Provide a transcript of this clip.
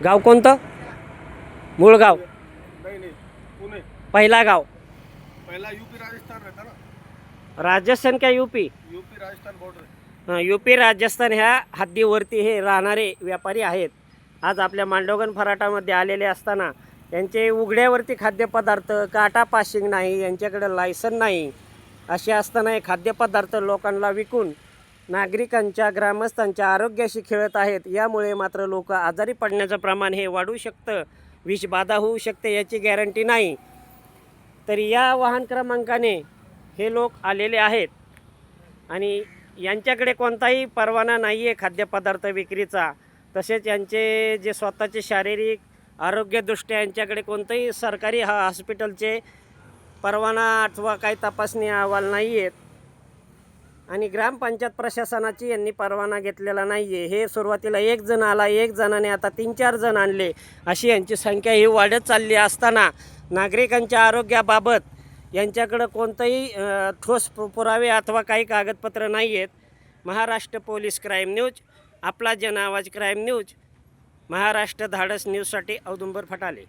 गाव कोणतं? मूळ गाव? नहीं नहीं, पुणे। पहिला गाव? पहला यूपी राजस्थान रहता ना। राजस्थान का UP? UP Rajasthan border. UP Rajasthan ह्या हद्दीवरती हे राहणारे व्यापारी आहेत. आज आपल्या मांडवगण फराटामध्ये आलेले असताना त्यांचे उघड्यावरती खाद्यपदार्थ, काटा पासिंग नाही, यांच्याकडे लायसन नाही, असे असताना हे खाद्यपदार्थ लोकांना विकून नागरिकांच्या, ग्रामस्थांच्या आरोग्याशी खेळत आहेत. यामुळे मात्र लोक आजारी पडण्याचं प्रमाण हे वाढू शकतं, विषबाधा होऊ शकते, याची गॅरंटी नाही. तर या वाहन क्रमांकाने हे लोक आलेले आहेत आणि यांच्याकडे कोणताही परवाना नाही आहे खाद्यपदार्थ विक्रीचा. तसेच यांचे जे स्वतःचे शारीरिक आरोग्यदृष्ट्या यांच्याकडे कोणतंही सरकारी हॉस्पिटलचे परवाना अथवा काही तपासणी अहवाल नाही आहेत आणि ग्रामपंचायत प्रशासनाची यांनी परवाना घेतलेला नाही आहे. हे सुरुवातीला एक जण आला, एक जणाने आता 3-4 जण आणले, अशी यांची संख्या ही वाढत चालली असताना नागरिकांच्या आरोग्याबाबत यांच्याकडं कोणतंही ठोस पुरावे अथवा काही कागदपत्र नाही आहेत. महाराष्ट्र पोलीस क्राईम न्यूज, आपला जनआवाज क्राईम न्यूज, महाराष्ट्र धाडस न्यूजसाठी औदुंबर फटाले.